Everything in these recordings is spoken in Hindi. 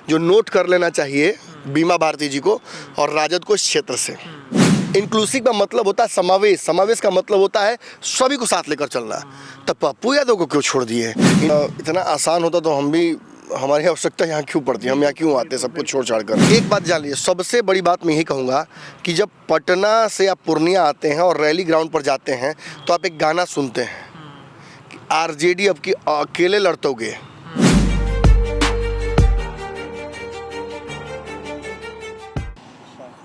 जो नोट कर लेना चाहिए बीमा भारती जी को और राजद को इस क्षेत्र से। इंक्लूसिव का मतलब होता है समावेश, समावेश का मतलब होता है सभी को साथ लेकर चलना। तब पप्पू यादव को क्यों छोड़ दिए? इतना आसान होता तो हम भी, हमारी आवश्यकता यहाँ क्यों पड़ती, हम यहाँ क्यों आते सब कुछ छोड़ छाड़ कर। एक बात जान लीजिए, सबसे बड़ी बात मैं यही कहूँगा कि जब पटना से आप पूर्णिया आते हैं और रैली ग्राउंड पर जाते हैं तो आप एक गाना सुनते हैं कि आरजेडी अब की अकेले लड़तोगे।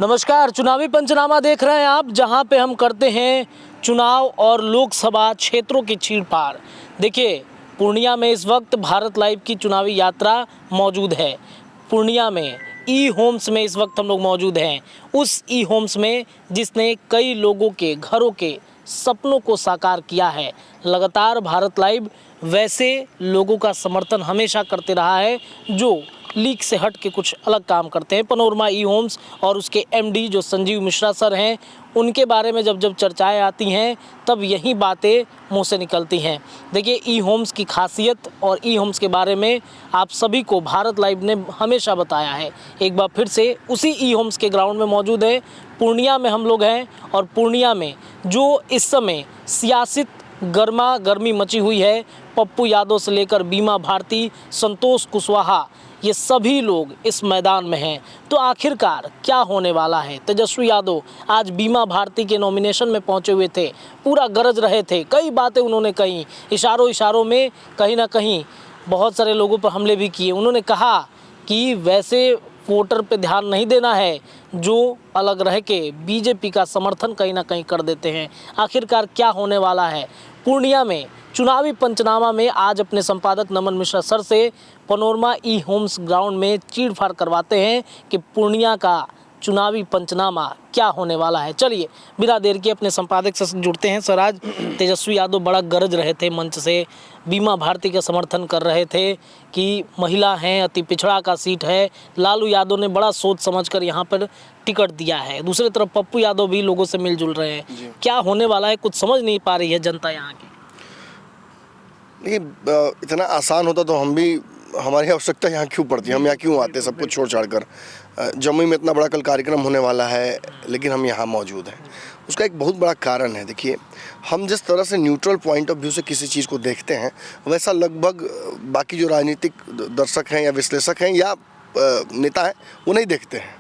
नमस्कार, चुनावी पंचनामा देख रहे हैं आप, जहां पे हम करते हैं चुनाव और लोकसभा क्षेत्रों की चीर-फाड़। देखिए, पूर्णिया में इस वक्त भारत लाइव की चुनावी यात्रा मौजूद है। पूर्णिया में ई होम्स में इस वक्त हम लोग मौजूद हैं, उस ई होम्स में जिसने कई लोगों के घरों के सपनों को साकार किया है। लगातार भारत लाइव वैसे लोगों का समर्थन हमेशा करते रहा है जो लीक से हट के कुछ अलग काम करते हैं। पनोरमा ई होम्स और उसके एमडी जो संजीव मिश्रा सर हैं, उनके बारे में जब चर्चाएं आती हैं तब यही बातें मुंह से निकलती हैं। देखिए, ई होम्स की खासियत और ई होम्स के बारे में आप सभी को भारत लाइव ने हमेशा बताया है। एक बार फिर से उसी ई होम्स के ग्राउंड में मौजूद है। पूर्णिया में हम लोग हैं और पूर्णिया में जो इस समय सियासत गर्मा गर्मी मची हुई है, पप्पू यादव से लेकर बीमा भारती, संतोष कुशवाहा, ये सभी लोग इस मैदान में हैं। तो आखिरकार क्या होने वाला है? तेजस्वी यादव आज बीमा भारती के नॉमिनेशन में पहुंचे हुए थे, पूरा गरज रहे थे, कई बातें उन्होंने कही, इशारों में कहीं ना कहीं बहुत सारे लोगों पर हमले भी किए। उन्होंने कहा कि वैसे वोटर पे ध्यान नहीं देना है जो अलग रह के बीजेपी का समर्थन कहीं ना कहीं कर देते हैं। आखिरकार क्या होने वाला है? पूर्णिया में चुनावी पंचनामा में आज अपने संपादक नमन मिश्रा सर से पनोरमा ई होम्स ग्राउंड में चीर-फाड़ करवाते हैं कि पूर्णिया का चुनावी पंचनामा क्या होने वाला है। चलिए बिना देर के अपने संपादक से जुड़ते हैं। सर, आज तेजस्वी यादव बड़ा गरज रहे थे मंच से, बीमा भारती का समर्थन कर रहे थे कि महिला हैं, अति पिछड़ा का सीट है, लालू यादव ने बड़ा सोच समझकर यहाँ पर टिकट दिया है। दूसरी तरफ पप्पू यादव भी लोगों से मिलजुल रहे हैं। क्या होने वाला है कुछ समझ नहीं पा रही है जनता यहाँ की। देखिए, इतना आसान होता तो हम भी, हमारी आवश्यकता यहाँ क्यों पड़ती, हम यहाँ क्यों आते सब कुछ छोड़ छाड़ कर। जमुई में इतना बड़ा कल कार्यक्रम होने वाला है लेकिन हम यहाँ मौजूद हैं। उसका एक बहुत बड़ा कारण है। देखिए, हम जिस तरह से न्यूट्रल पॉइंट ऑफ व्यू से किसी चीज़ को देखते हैं, वैसा लगभग बाकी जो राजनीतिक दर्शक हैं या विश्लेषक हैं या नेता हैं वो नहीं देखते हैं।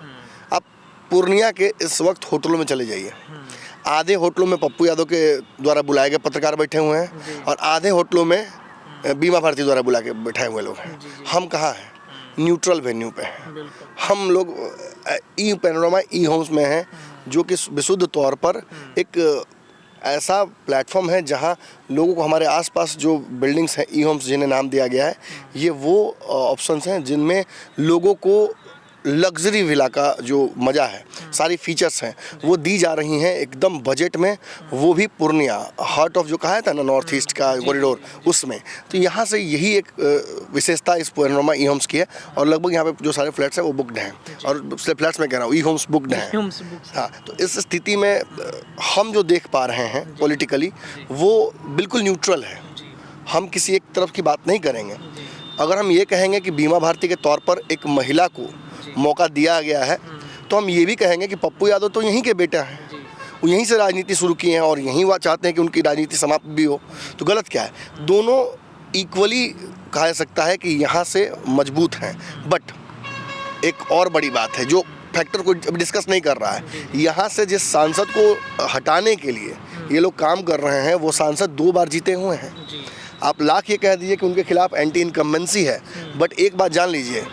आप पूर्णिया के इस वक्त होटलों में चले जाइए, आधे होटलों में पप्पू यादव के द्वारा बुलाए गए पत्रकार बैठे हुए हैं और आधे होटलों में बीमा भारती द्वारा बुला के बैठाए हुए लोग हैं। हम कहाँ हैं? न्यूट्रल वेन्यू पे हैं। हम लोग ई पैनोरमा ई होम्स में हैं, जो कि विशुद्ध तौर पर एक ऐसा प्लेटफॉर्म है जहां लोगों को, हमारे आसपास जो बिल्डिंग्स हैं ई होम्स जिन्हें नाम दिया गया है, ये वो ऑप्शंस हैं जिनमें लोगों को लग्जरी विला का जो मज़ा है, सारी फीचर्स हैं वो दी जा रही हैं एकदम बजट में, वो भी पूर्णिया हार्ट ऑफ जो कहा था ना नॉर्थ ईस्ट का कॉरिडोर, उसमें। तो यहाँ से यही एक विशेषता इस पैनोरमा ई होम्स की है और लगभग यहाँ पे जो सारे फ्लैट्स हैं वो बुकड हैं और फ्लैट्स में कह रहा हूँ ई होम्स बुकड हैं। हाँ, तो इस स्थिति में हम जो देख पा रहे हैं पॉलिटिकली वो बिल्कुल न्यूट्रल है। हम किसी एक तरफ की बात नहीं करेंगे। अगर हम ये कहेंगे कि बीमा भारती के तौर पर एक महिला को मौका दिया गया है तो हम ये भी कहेंगे कि पप्पू यादव तो यहीं के बेटा हैं, वो यहीं से राजनीति शुरू की हैं और यहीं वो चाहते हैं कि उनकी राजनीति समाप्त भी हो। तो गलत क्या है? दोनों इक्वली कहा जा सकता है कि यहाँ से मजबूत हैं। बट एक और बड़ी बात है जो फैक्टर को अभी डिस्कस नहीं कर रहा है, यहाँ से जिस सांसद को हटाने के लिए ये लोग काम कर रहे हैं वो सांसद 2 बार जीते हुए हैं। आप लाख ये कह दीजिए कि उनके खिलाफ एंटी इनकम्बेंसी है, बट एक बात जान लीजिए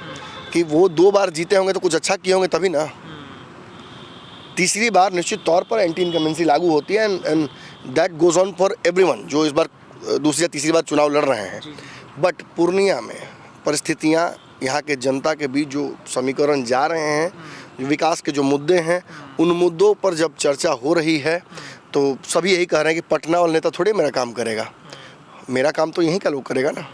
कि वो 2 बार जीते होंगे तो कुछ अच्छा किए होंगे तभी ना। तीसरी बार निश्चित तौर पर एंटी इनकम्बेंसी लागू होती है and that goes on for everyone जो इस बार दूसरी या तीसरी बार चुनाव लड़ रहे हैं। बट पूर्णिया में परिस्थितियाँ, यहाँ के जनता के बीच जो समीकरण जा रहे हैं, विकास के जो मुद्दे हैं, उन मुद्दों पर जब चर्चा हो रही है तो सभी यही कह रहे हैं कि पटना वाला नेता थोड़े मेरा काम करेगा, मेरा काम तो यहीं का लोग करेगा ना।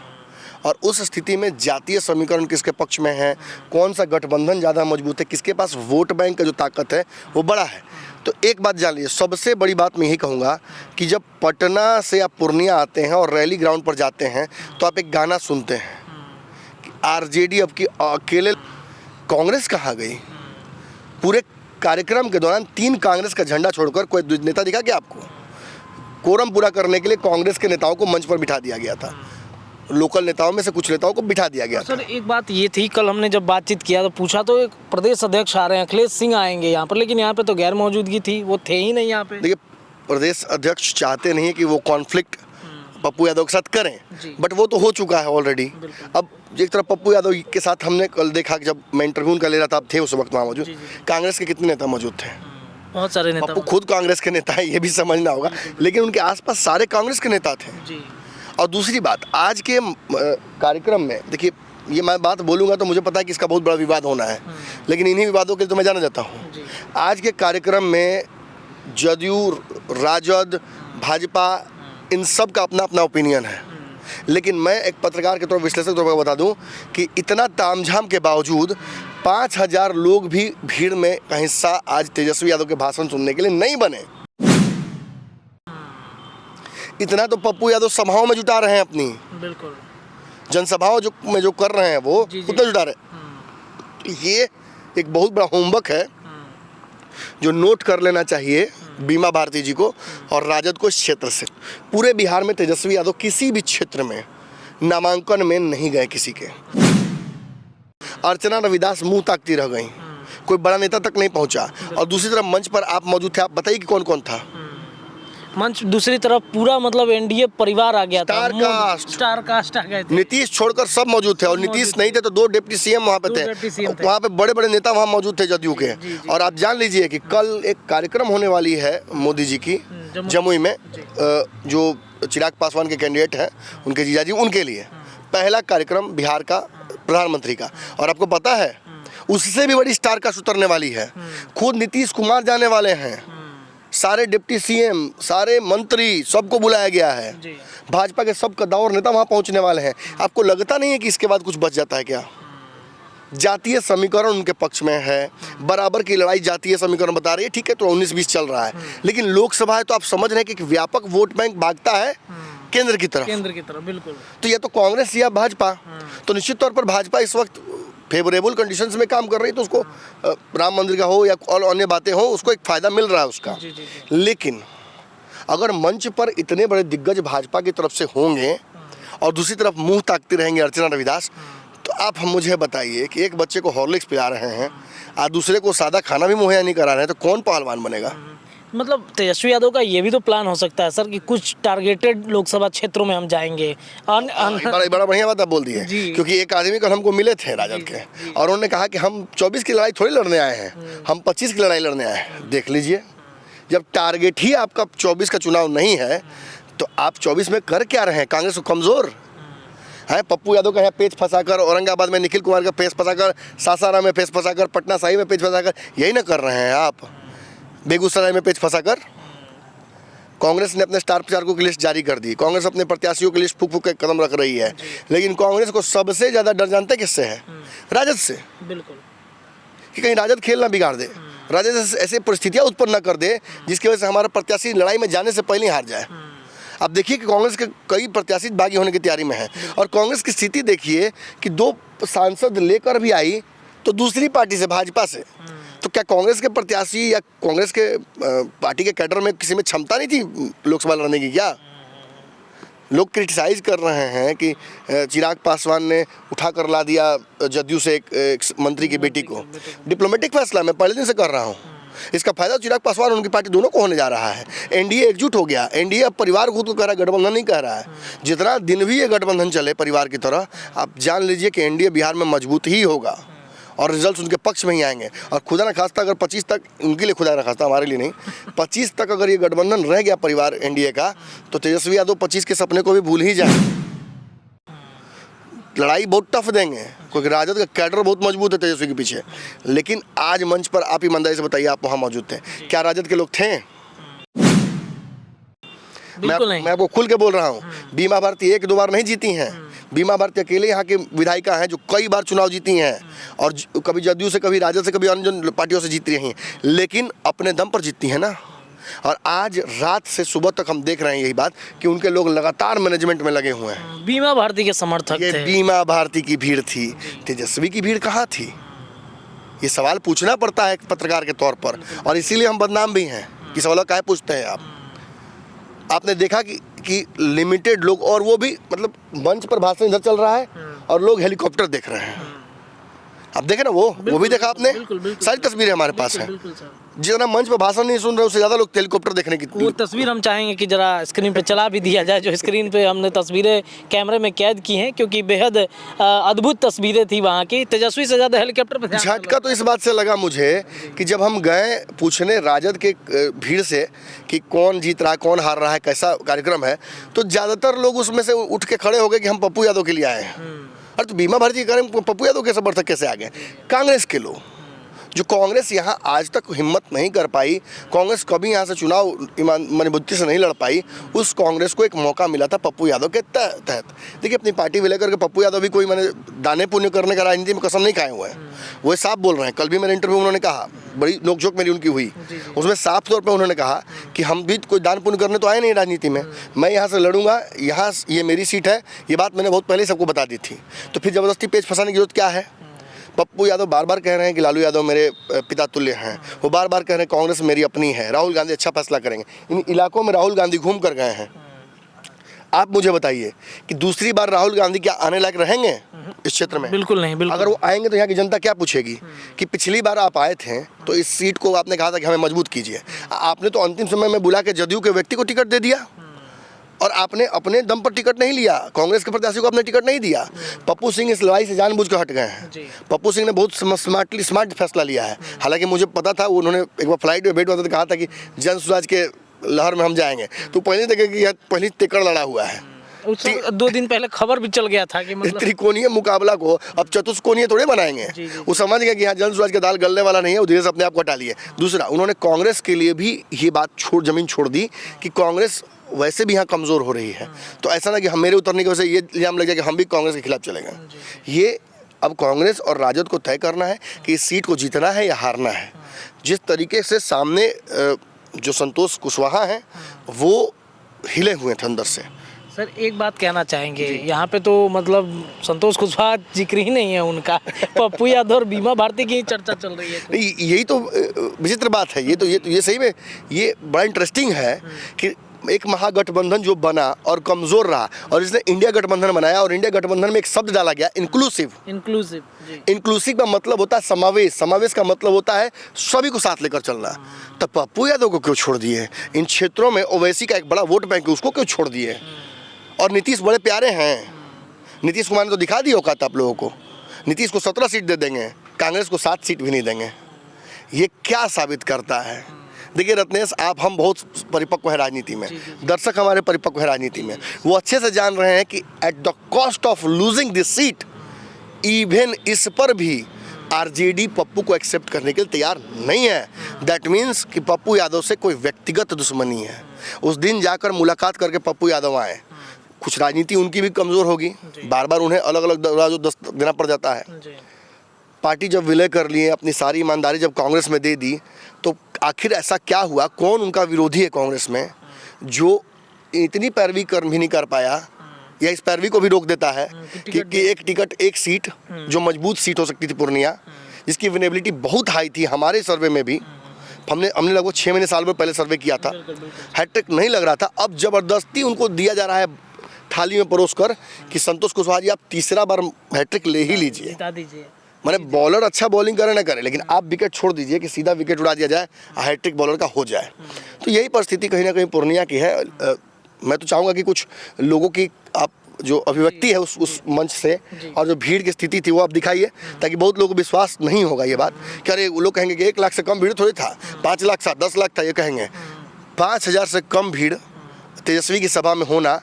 और उस स्थिति में जातीय समीकरण किसके पक्ष में है, कौन सा गठबंधन ज़्यादा मजबूत है, किसके पास वोट बैंक का जो ताकत है वो बड़ा है। तो एक बात जान लीजिए, सबसे बड़ी बात मैं यही कहूँगा कि जब पटना से आप पूर्णिया आते हैं और रैली ग्राउंड पर जाते हैं तो आप एक गाना सुनते हैं कि आरजेडी अब की अकेले, कांग्रेस कहाँ गई? पूरे कार्यक्रम के दौरान 3 कांग्रेस का झंडा छोड़कर कोई नेता दिखा क्या आपको? कोरम पूरा करने के लिए कांग्रेस के नेताओं को मंच पर बिठा दिया गया था, लोकल नेताओं में से कुछ नेताओं को बिठा दिया गया था। सर एक बात ये थी, कल हमने जब बातचीत किया तो पूछा तो एक प्रदेश अध्यक्ष आ रहे हैं, अखिलेश सिंह आएंगे यहाँ पर, लेकिन यहाँ पे तो गैर मौजूदगी थी, वो थे ही नहीं यहाँ पे। देखिए, प्रदेश अध्यक्ष चाहते नहीं कि वो कॉन्फ्लिक्ट पप्पू यादव के साथ करें, बट वो तो हो चुका है ऑलरेडी। अब एक तरफ पप्पू यादव के साथ हमने कल देखा कि जब मैं इंटरव्यू उनका ले रहा था, आप थे उस वक्त वहाँ मौजूद, कांग्रेस के कितने नेता मौजूद थे? बहुत सारे नेता। पप्पू खुद कांग्रेस के नेता है, ये भी समझना होगा, लेकिन उनके आसपास सारे कांग्रेस के नेता थे। और दूसरी बात, आज के कार्यक्रम में देखिए, ये मैं बात बोलूँगा तो मुझे पता है कि इसका बहुत बड़ा विवाद होना है, लेकिन इन्हीं विवादों के लिए तो मैं जाना जाता हूँ। आज के कार्यक्रम में जदयू, राजद, भाजपा, इन सब का अपना अपना ओपिनियन है, लेकिन मैं एक पत्रकार के तौर पर, विश्लेषक के तौर पर बता दूं कि इतना तामझाम के बावजूद 5000 लोग भी भीड़ में का हिस्सा आज तेजस्वी यादव के भाषण सुनने के लिए नहीं बने। इतना तो पप्पू यादव सभाओं में जुटा रहे हैं, अपनी बिल्कुल जनसभाओं में जो कर रहे हैं वो उतना जुटा रहे। ये एक बहुत बड़ा होमवर्क है जो नोट कर लेना चाहिए बीमा भारती जी को और राजद को इस क्षेत्र से। पूरे बिहार में तेजस्वी यादव किसी भी क्षेत्र में नामांकन में नहीं गए किसी के। अर्चना रविदास मुंह ताकती रह गई, कोई बड़ा नेता तक नहीं पहुंचा। और दूसरी तरफ मंच पर आप मौजूद थे, आप बताइए कि कौन कौन था मंच? दूसरी तरफ पूरा मतलब एनडीए परिवार आ गया था, स्टार कास्ट आ गए थे। नीतीश छोड़कर सब मौजूद थे, और नीतीश नहीं थे तो 2 डिप्टी सीएम वहाँ पे थे, वहाँ पे बड़े बड़े नेता वहाँ मौजूद थे जदयू के। और आप जान लीजिए कि कल एक कार्यक्रम होने वाली है मोदी जी की जमुई में, जो चिराग पासवान के कैंडिडेट हैं, उनके जीजाजी, उनके लिए पहला कार्यक्रम बिहार का प्रधानमंत्री का। और आपको पता है उससे भी बड़ी स्टार कास्ट उतरने वाली है, खुद नीतीश कुमार जाने वाले हैं, सारे डिप्टी सीएम, सारे मंत्री, सबको बुलाया गया है, भाजपा के सब कद्दावर नेता वहाँ पहुँचने वाले हैं। आपको लगता नहीं है कि इसके बाद कुछ बच जाता है क्या? जातीय समीकरण उनके पक्ष में है, बराबर की लड़ाई जातीय समीकरण बता रही है, ठीक है, तो 19-20 चल रहा है, लेकिन लोकसभा है तो आप समझ रहे हैं कि एक व्यापक वोट बैंक भागता है केंद्र की तरफ, बिल्कुल। तो ये तो कांग्रेस या भाजपा, तो निश्चित तौर पर भाजपा इस वक्त फेवरेबल कंडीशंस में काम कर रही है, तो उसको राम मंदिर का हो या और अन्य बातें हो, उसको एक फ़ायदा मिल रहा है उसका। लेकिन अगर मंच पर इतने बड़े दिग्गज भाजपा की तरफ से होंगे और दूसरी तरफ मुंह ताकती रहेंगे अर्चना रविदास, तो आप मुझे बताइए कि एक बच्चे को हॉर्लिक्स पिला रहे हैं और दूसरे को सादा खाना भी मुहैया नहीं करा रहे हैं, तो कौन पहलवान बनेगा? मतलब तेजस्वी यादव का ये भी तो प्लान हो सकता है सर कि कुछ टारगेटेड लोकसभा क्षेत्रों में हम जाएंगे। बड़ा बढ़िया बात आप बोल दी है, क्योंकि एक आदमी कल हमको मिले थे राजद के, और उन्होंने कहा कि हम 24 की लड़ाई थोड़ी लड़ने आए हैं, हम 25 की लड़ाई लड़ने आए हैं। देख लीजिए, जब टारगेट ही आपका 24 का चुनाव नहीं है तो आप 24 में कर क्या रहे हैं? कांग्रेस को कमज़ोर है, पप्पू यादव का यहाँ पेच फंसाकर, औरंगाबाद में निखिल कुमार का पेच फंसाकर, सासाराम में पेच फंसाकर, पटना साहिब में पेच फंसाकर, यही ना कर रहे हैं आप? बेगूसराय में पेच फंसाकर कांग्रेस ने अपने स्टार प्रचारकों की लिस्ट जारी कर दी, कांग्रेस अपने प्रत्याशियों की लिस्ट फूक फूक के कदम रख रही है, लेकिन कांग्रेस को सबसे ज़्यादा डर जानते किससे है? राजद से। बिल्कुल, कि कहीं राजद खेल ना बिगाड़ दे, राजद ऐसे परिस्थितियाँ उत्पन्न न कर दे जिसकी वजह से हमारा प्रत्याशी लड़ाई में जाने से पहले ही हार जाए। आप देखिए कि कांग्रेस के कई प्रत्याशी बागी होने की तैयारी में हैं, और कांग्रेस की स्थिति देखिए कि 2 सांसद लेकर भी आई तो दूसरी पार्टी से, भाजपा से। तो क्या कांग्रेस के प्रत्याशी या कांग्रेस के पार्टी के कैडर में किसी में क्षमता नहीं थी लोकसभा लड़ने की क्या? लोग क्रिटिसाइज कर रहे हैं कि चिराग पासवान ने उठा कर ला दिया जदयू से एक मंत्री की बेटी को। डिप्लोमेटिक फैसला मैं पहले दिन से कर रहा हूँ, इसका फायदा चिराग पासवान और उनकी पार्टी दोनों को होने जा रहा है। एनडीए एकजुट हो गया, एनडीए अब परिवार खुद को कह रहा है, गठबंधन नहीं कह रहा है। जितना दिन भी ये गठबंधन चले परिवार की तरह, आप जान लीजिए कि एनडीए बिहार में मजबूत ही होगा और रिजल्ट्स उनके पक्ष में ही आएंगे। और खुदा न खास्ता अगर 25 तक, उनके लिए खुदा न खास्ता, हमारे लिए नहीं, 25 तक अगर ये गठबंधन रह गया परिवार एनडीए का, तो तेजस्वी यादव 25 के सपने को भी भूल ही जाए। लड़ाई बहुत टफ देंगे, क्योंकि राजद का कैडर बहुत मजबूत है तेजस्वी के पीछे। लेकिन आज मंच पर आप ईमानदारी से बताइए, आप वहाँ मौजूद थे, क्या राजद के लोग थे? मैं आपको खुल के बोल रहा हूँ, बीमा भारती 1-2 बार नहीं जीती हैं। बीमा भारती अकेले यहाँ की विधायिका हैं जो कई बार चुनाव जीती हैं, और कभी जदयू से, कभी राजद से, कभी अन्य पार्टियों से जीती रही हैं, लेकिन अपने दम पर जीतती हैं ना। और आज रात से सुबह तक हम देख रहे हैं यही बात कि उनके लोग लगातार मैनेजमेंट में लगे हुए हैं। बीमा भारती के समर्थक ये थे। बीमा भारती की भीड़ थी, तेजस्वी की भीड़ कहाँ थी? ये सवाल पूछना पड़ता है एक पत्रकार के तौर पर, और इसीलिए हम बदनाम भी हैं कि सवाल काहे पूछते हैं आप। आपने देखा कि लिमिटेड लोग, और वो भी मतलब मंच पर भाषण इधर चल रहा है और लोग हेलीकॉप्टर देख रहे हैं। आप देखे ना वो भी देखा आपने? बिल्कुल। सारी तस्वीरें हमारे पास हैं। बिल्कुल सर। जितना मंच पर भाषण नहीं सुन रहे उससे ज़्यादा लोग हेलीकॉप्टर देखने की। वो तस्वीर हम चाहेंगे कि जरा स्क्रीन पे चला भी दिया जाए, जो स्क्रीन पे हमने तस्वीरें कैमरे में कैद की हैं, क्योंकि बेहद अद्भुत तस्वीरें थी वहाँ की। तेजस्वी से ज़्यादा हेलीकॉप्टर पे ध्यान झटका तो इस बात से लगा मुझे कि जब हम गए पूछने राजद के भीड़ से कि कौन जीत रहा है, कौन हार रहा है, कैसा कार्यक्रम है, तो ज़्यादातर लोग उसमें से उठ के खड़े हो गए कि हम पप्पू यादव के लिए आए हैं। अरे तो बीमा भारती के कार्यक्रम पप्पू यादव के समर्थक कैसे आ गए? कांग्रेस के लोग, जो कांग्रेस यहाँ आज तक हिम्मत नहीं कर पाई, कांग्रेस कभी यहाँ से चुनाव मजबूती से नहीं लड़ पाई, उस कांग्रेस को एक मौका मिला था पप्पू यादव के तहत। देखिए अपनी पार्टी विलय करके पप्पू यादव भी कोई मैंने दाने पुण्य करने का राजनीति में कसम नहीं खाए हुए हैं। वो साफ बोल रहे हैं। कल भी मेरे इंटरव्यू उन्होंने कहा, बड़ी नोकझोंक मेरी उनकी हुई, उसमें साफ तौर पर उन्होंने कहा कि हम भी कोई दान पुण्य करने तो आए नहीं राजनीति में, मैं यहाँ से लड़ूंगा, यहाँ ये मेरी सीट है। ये बात मैंने बहुत पहले सबको बता दी थी, तो फिर ज़बरदस्ती पेच फंसाने की जरूरत क्या है? पप्पू यादव बार बार कह रहे हैं कि लालू यादव मेरे पिता तुल्य हैं, वो बार बार कह रहे हैं कांग्रेस मेरी अपनी है, राहुल गांधी अच्छा फैसला करेंगे। इन इलाकों में राहुल गांधी घूम कर गए हैं। आप मुझे बताइए कि दूसरी बार राहुल गांधी क्या आने लायक रहेंगे इस क्षेत्र में? बिल्कुल नहीं। बिल्कुल। अगर वो आएंगे तो यहाँ की जनता क्या पूछेगी कि पिछली बार आप आए थे तो इस सीट को आपने कहा था कि हमें मजबूत कीजिए, आपने तो अंतिम समय में बुला के जदयू के व्यक्ति को टिकट दे दिया, और आपने अपने दम पर टिकट नहीं लिया, कांग्रेस के प्रत्याशी को आपने टिकट नहीं दिया। पप्पू सिंह इस लड़ाई से जानबूझ कर हट गए हैं। पप्पू सिंह ने बहुत स्मार्ट फैसला लिया है। हालांकि मुझे पता था, उन्होंने एक बार फ्लाइट में बैठ हुआ था तो कहा था कि जन स्वराज के लहर में हम जाएंगे, तो पहले देखे कि यह पहली टिकट लड़ा हुआ है। 2 दिन पहले खबर भी चल गया था कि मतलब त्रिकोणीय मुकाबला को अब चतुष्कोणीय थोड़े बनाएंगे। वो समझ गए कि यहाँ जन स्वराज का दाल गलने वाला नहीं है, वो धीरे से अपने आप को हटा लिए। दूसरा, उन्होंने कांग्रेस के लिए भी ये बात जमीन छोड़ दी कि कांग्रेस वैसे भी यहाँ कमज़ोर हो रही है, तो ऐसा ना कि हम मेरे उतरने की वजह से ये इल्ज़ाम लग जाए कि हम भी कांग्रेस के खिलाफ चले गए। ये अब कांग्रेस और राजद को तय करना है कि इस सीट को जीतना है या हारना है। जिस तरीके से सामने जो संतोष कुशवाहा हैं वो हिले हुए थे अंदर से। सर एक बात कहना चाहेंगे, यहाँ पे तो मतलब संतोष कुशवाहा जिक्र ही नहीं है उनका, पप्पू यादव और बीमा भारती की चर्चा चल रही है। यही तो विचित्र बात है। ये सही में ये बड़ा इंटरेस्टिंग है कि एक महागठबंधन जो बना और कमज़ोर रहा, और इसने इंडिया गठबंधन बनाया, और इंडिया गठबंधन में एक शब्द डाला गया, इंक्लूसिव। इंक्लूसिव का मतलब होता है समावेश, समावेश का मतलब होता है सभी को साथ लेकर चलना। तो पप्पू यादव को क्यों छोड़ दिए? इन क्षेत्रों में ओवैसी का एक बड़ा वोट बैंक है, उसको क्यों छोड़ दिए? और नीतीश बड़े प्यारे हैं, नीतीश कुमार ने तो दिखा दी औकात आप लोगों को। नीतीश को 17 सीट दे देंगे, कांग्रेस को 7 सीट भी नहीं देंगे। ये क्या साबित करता है? देखिए रत्नेश, हम बहुत परिपक्व है राजनीति में, दर्शक हमारे परिपक्व है राजनीति में, वो अच्छे से जान रहे हैं कि at the cost of losing this seat, even इस पर भी आरजेडी पप्पू को एक्सेप्ट करने के लिए तैयार नहीं है। दैट मीन्स कि पप्पू यादव से कोई व्यक्तिगत दुश्मनी है। उस दिन जाकर मुलाकात करके पप्पू यादव आए, कुछ राजनीति उनकी भी कमज़ोर होगी, बार बार उन्हें अलग अलग दराजों देना पड़ जाता है। पार्टी जब विलय कर लिए, अपनी सारी ईमानदारी जब कांग्रेस में दे दी, तो आखिर ऐसा क्या हुआ? कौन उनका विरोधी है कांग्रेस में जो इतनी पैरवी कर भी नहीं कर पाया, या इस पैरवी को भी रोक देता है कि एक टिकट एक सीट जो मजबूत सीट हो सकती थी पूर्णिया, जिसकी विनेबिलिटी बहुत हाई थी। हमारे सर्वे में भी हमने लगभग 6 महीने साल में पहले सर्वे किया था, हैट्रिक नहीं लग रहा था। अब जबरदस्ती उनको दिया जा रहा है थाली में परोस कर कि संतोष कुशवाहा जी आप तीसरा बार हैट्रिक ले ही लीजिए। मैंने बॉलर अच्छा बॉलिंग करे ना करे, लेकिन आप विकेट छोड़ दीजिए कि सीधा विकेट उड़ा दिया जाए, हैट्रिक बॉलर का हो जाए। तो यही परिस्थिति कहीं ना कहीं पूर्णिया की है। मैं तो चाहूँगा कि कुछ लोगों की आप जो अभिव्यक्ति है उस मंच से, और जो भीड़ की स्थिति थी वो आप दिखाइए, ताकि बहुत लोगों को विश्वास नहीं होगा ये बात कि अरे वो लोग कहेंगे कि 1 लाख से कम भीड़ थोड़ी था, 5 लाख था, 10 लाख था। ये कहेंगे 5000 से कम भीड़ तेजस्वी की सभा में होना,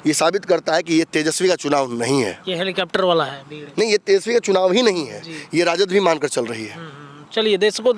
ये साबित करता है कि ये तेजस्वी का चुनाव नहीं है, ये हेलीकॉप्टर वाला है नहीं, ये तेजस्वी का चुनाव ही नहीं है, ये राजद भी मानकर चल रही है। चलिए दर्शकों,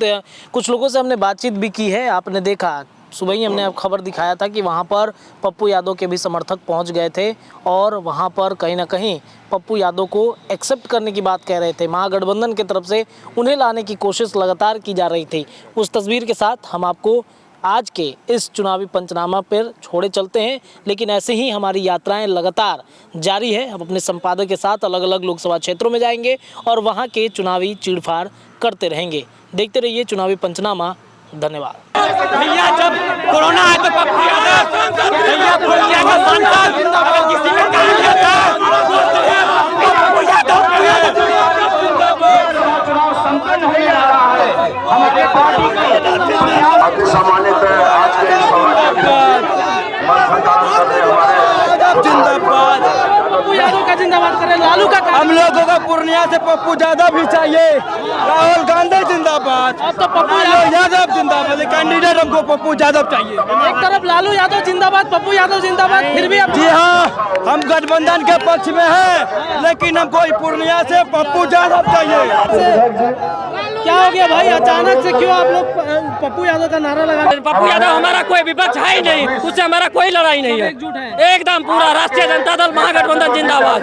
कुछ लोगों से हमने बातचीत भी की है। आपने देखा सुबह ही हमने अब खबर दिखाया था कि वहाँ पर पप्पू यादव के भी समर्थक पहुँच गए थे और वहाँ पर कहीं ना कहीं पप्पू यादव को एक्सेप्ट करने की बात कह रहे थे। महागठबंधन की तरफ से उन्हें लाने की कोशिश लगातार की जा रही थी। उस तस्वीर के साथ हम आपको आज के इस चुनावी पंचनामा पर छोड़े चलते हैं, लेकिन ऐसे ही हमारी यात्राएं लगातार जारी है। हम अपने संपादक के साथ अलग अलग लोकसभा क्षेत्रों में जाएंगे और वहां के चुनावी चीड़फाड़ करते रहेंगे। देखते रहिए चुनावी पंचनामा। धन्यवाद। भैया जब कोरोना है तो पप्पू यादव भैया पूर्णिया का सांसद किसी में कहा गया था पप्पू यादव संपन्न होने जा रहा है हमारे पार्टी का सामान्यतः आज के जिंदाबाद पप्पू यादव का जिंदाबाद करें, लालू का हम लोगों को पूर्णिया से पप्पू यादव भी चाहिए, राहुल गांधी जिंदाबाद, अब तो पप्पू यादव जिंदाबाद, कैंडिडेट हमको पप्पू यादव चाहिए। एक तरफ लालू यादव जिंदाबाद, पप्पू यादव जिंदाबाद, फिर भी जी हाँ, हम गठबंधन के पक्ष में हैं, लेकिन हमको पूर्णिया से पप्पू यादव चाहिए। क्या हो गया भाई, अचानक से क्यों आप लोग पप्पू यादव का नारा लगा? पप्पू यादव हमारा कोई विपक्ष है ही नहीं, उससे हमारा कोई लड़ाई नहीं है। एकजुट है एकदम पूरा राष्ट्रीय जनता दल महागठबंधन जिंदाबाद।